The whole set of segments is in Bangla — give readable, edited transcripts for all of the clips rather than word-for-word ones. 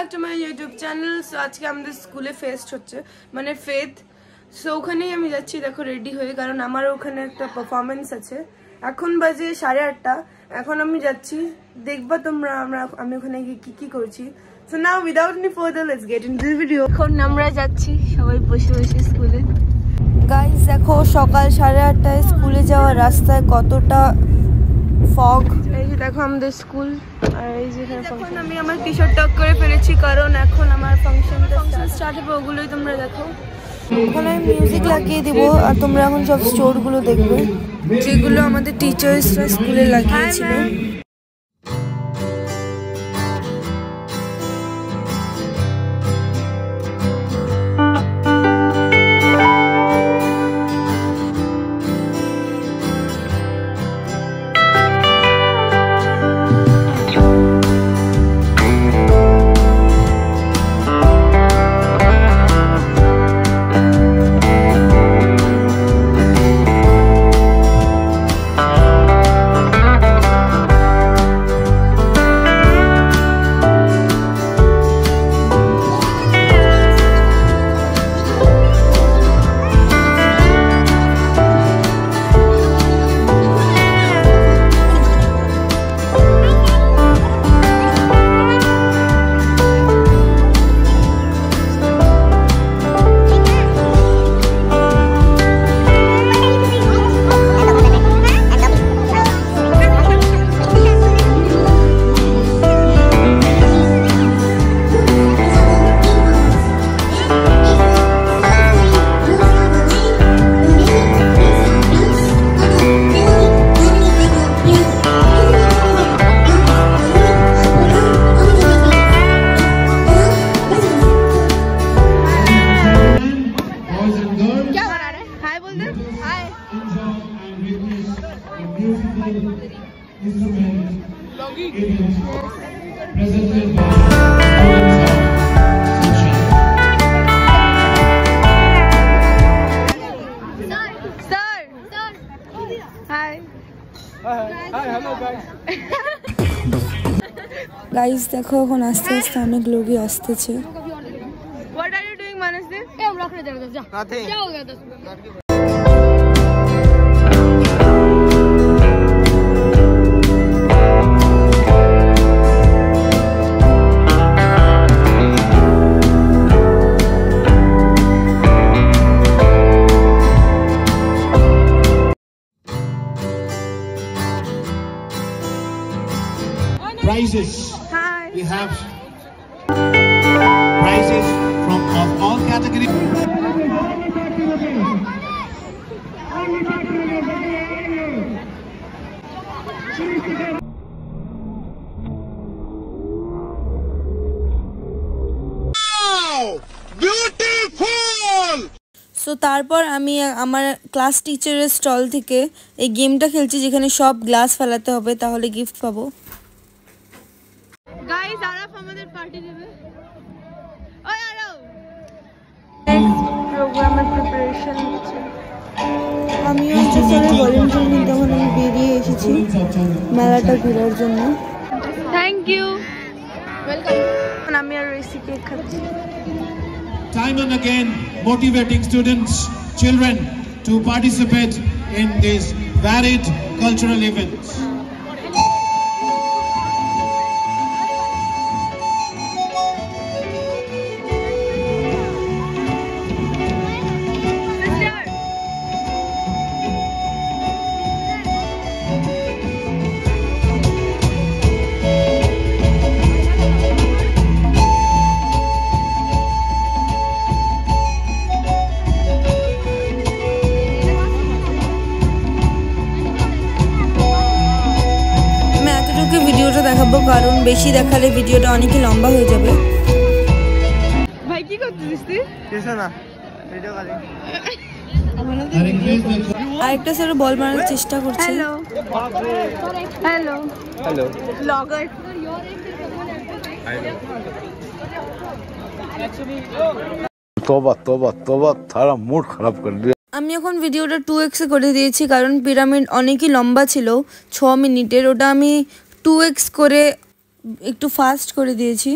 Back to my YouTube channel. So आज के हमारे स्कूले फेस्ट होच्छे माने फेथ। सो ওখানেই আমি যাচ্ছি দেখো রেডি হয়ে, কারণ আমার ওখানে একটা পারফরম্যান্স আছে। এখন বাজে 8:30। এখন আমি যাচ্ছি, দেখবা তোমরা আমি ওখানে গিয়ে কি করছি। So now without any further let's get into the video. এখন আমরা যাচ্ছি সবাই বসে বসে স্কুলে। গাইস দেখো সকাল 8:30টায় স্কুলে যাওয়ার রাস্তায় কতটা ফগ। এই যে দেখো আমাদের স্কুল, আর এই যে এখন আমি আমার টি-শার্ট টক করে ফেলেছি কারণ এখন আমার ফাংশন স্টার্ট হবে, ওগুলোই তোমরা দেখো। এখন আমি মিউজিক লাগিয়ে দিব আর তোমরা এখন সব স্টোরগুলো দেখবে যেগুলো আমাদের টিচার্সরা স্কুলে লাগিয়েছিল। গাইস দেখো এখন আস্তে আস্তে অনেক লোকই আসতেছে। What are you doing Manasdev? ए हम रख रहे थे जा। क्या हो गया 10 minute? Prizes. Hi. We have prizes from of all categories. Wow! Beautiful! So তারপর আমি আমার ক্লাস টিচারের স্টল থেকে এই গেমটা খেলছি যেখানে সব গ্লাস ফেলাতে হবে, তাহলে গিফট পাবো। গাইস আরাফ আমাদের পার্টি দেবে। ওই আরাফ প্রোগ্রামের প্রিপারেশন হচ্ছে। আমি হচ্ছে স্যারের ভলান্টিয়ার নিতে এখন আমি বেরিয়ে এসেছি মেলাটা ঘোরার জন্য। Thank you, welcome. আমি আর রেসি কেক খাচ্ছি। Time and again motivating students, children to participate in these varied cultural events. ভিডিওটা দেখাবো কারণ বেশি দেখালে ভিডিওটা অনেকই লম্বা হয়ে যাবে। ভাই কি করছিস তুই? কিছু না, ভিডিও করি। আরেকটা স্যার বল মারার চেষ্টা করছে। Hello hello hello blogger. तौबा तौबा तौबा थारा मूड खराब कर दिया। আমি এখন ভিডিওটা 2x করে দিয়েছি কারণ পিরামিড অনেকই লম্বা ছিল 6 মিনিটের, ওটা আমি 2x করে একটু ফাস্ট করে দিয়েছি।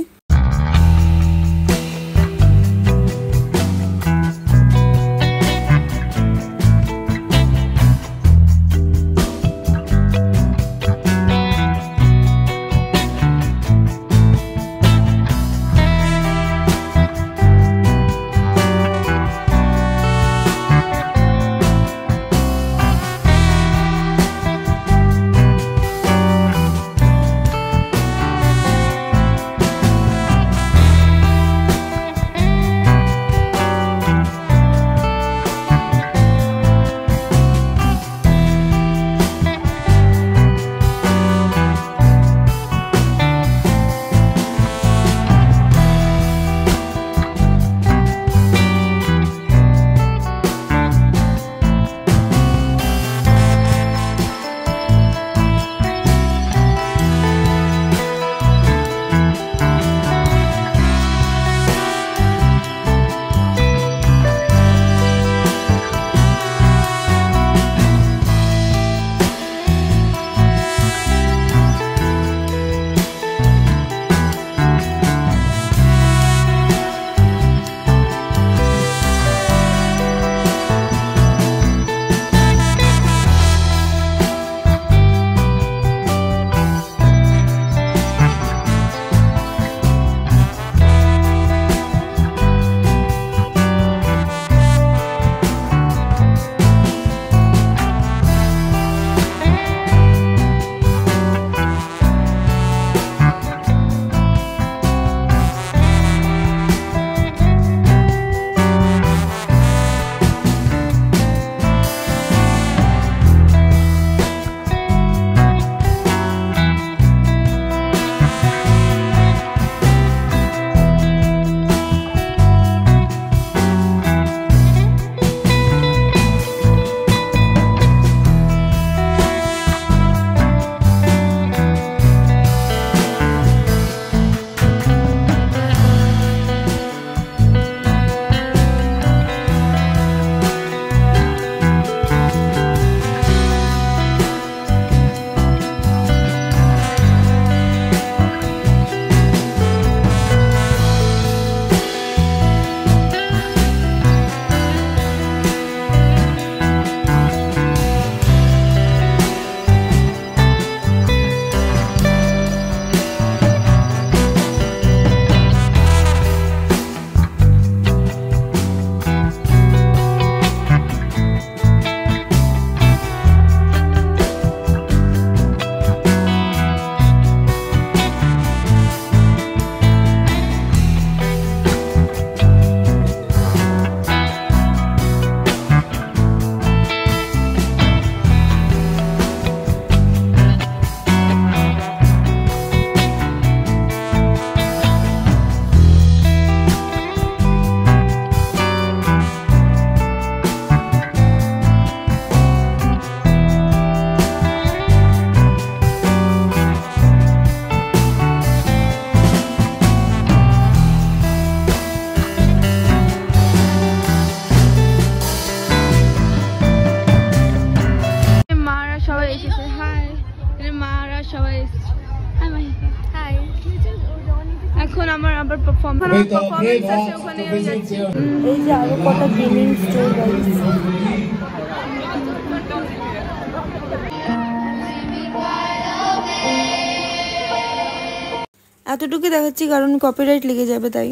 সবাই এখন আমার আবার পারফরম্যান্স আছে, ওখানে আমি যাচ্ছি। এই যে আরো কত গেমিং স্টোর গাইস। এতটুকু দেখাচ্ছি কারণ কপিরাইট লেগে যাবে তাই।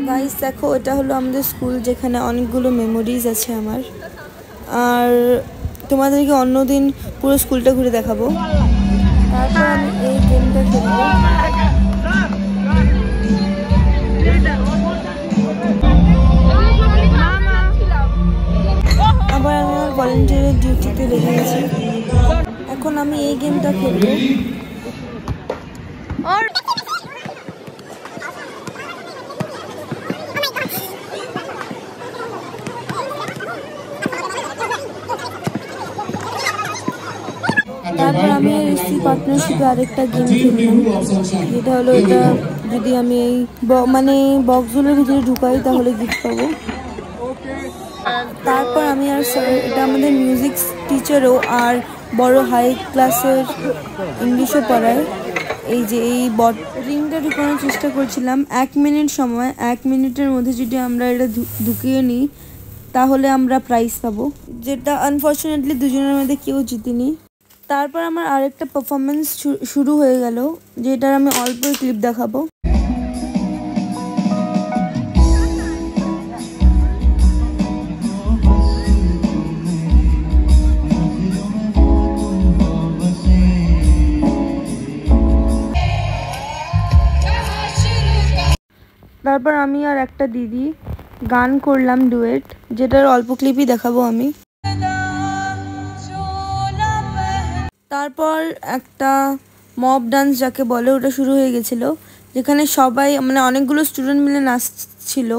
গাইস দেখো, এটা হলো আমাদের স্কুল, যেখানে অনেকগুলো মেমোরিজ আছে আমার। আর তোমাদেরকে অন্যদিন পুরো স্কুলটা ঘুরে দেখাবো। তারপর আমি এই গেমটা খেলবো। আবার আমি আমার ভলেন্টিয়ারের ডিউটিতে লেগে গেছি। এখন আমি এই গেমটা খেলবো। তারপর আমি এসছি পার্টনারশিপে আরেকটা গেম খেললাম, যেটা হলো এটা যদি আমি এই মানে বক্সগুলোর ভিতরে ঢুকাই তাহলে গিফট পাবো। তারপর আমি আর স্যার, এটা আমাদের মিউজিক টিচারও আর বড় হাই ক্লাসের ইংলিশও পড়ায়। এই যে এই রিংটা ঢুকানোর চেষ্টা করছিলাম। 1 মিনিট সময়, 1 মিনিটের মধ্যে যদি আমরা এটা ঢুকিয়ে নিই তাহলে আমরা প্রাইজ পাবো, যেটা আনফর্চুনেটলি দুজনের মধ্যে কেউ জিতিনি। তারপর আমার আরেকটা পারফরমেন্স শুরু হয়ে গেল, যেটার আমি অল্প ক্লিপ দেখাবো। তারপর আমি আর একটা দিদি গান করলাম ডুয়েট, যেটার অল্প ক্লিপই দেখাবো আমি। তারপর একটা মব ডান্স যাকে বলে ওটা শুরু হয়ে গেছিল, যেখানে সবাই মানে অনেকগুলো স্টুডেন্ট মিলে নাচছিল,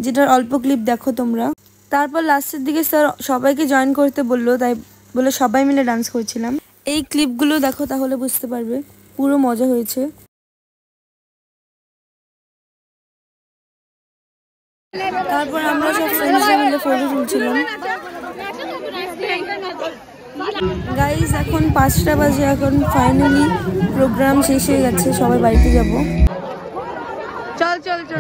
যেটার অল্প ক্লিপ দেখো তোমরা। তারপর লাস্টের দিকে স্যার সবাইকে জয়েন করতে বললো, তাই বলে সবাই মিলে ডান্স করছিলাম। এই ক্লিপগুলো দেখো তাহলে বুঝতে পারবে, পুরো মজা হয়েছে। তারপর আমরা সব ফ্রেন্ডসরা মিলে ফটো তুলছিলাম। গাইজ এখন 5টা বাজে, এখন ফাইনালি প্রোগ্রাম শেষ হয়ে গেছে, সবাই বাড়িতে যাব। চল চল চল।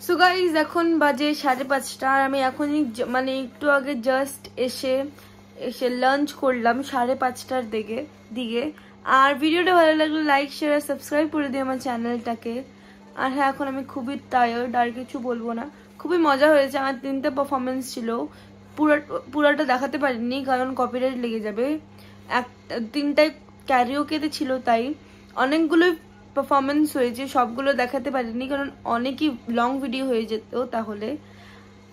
সো গাইজ এখন বাজে 5:30, আর আমি এখনই মানে একটু আগে জাস্ট এসে লাঞ্চ করলাম 5:30টার দিকে। আর ভিডিওটা ভালো লাগলে লাইক শেয়ার আর সাবস্ক্রাইব করে দিও আমার চ্যানেলটাকে। আর হ্যাঁ, এখন আমি খুবই টায়ার্ড, আর কিছু বলবো না। খুবই মজা হয়েছে। আমার 3টা পারফরমেন্স ছিল, পুরাটা দেখাতে পারিনি কারণ কপিরাইট লেগে যাবে। 3টাই ক্যারিওকেতে ছিল, তাই অনেকগুলো পারফরমেন্স হয়েছে, সবগুলো দেখাতে পারিনি কারণ অনেকই লং ভিডিও হয়ে যেত তাহলে।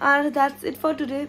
আর দ্যাটস ইট ফর টুডে।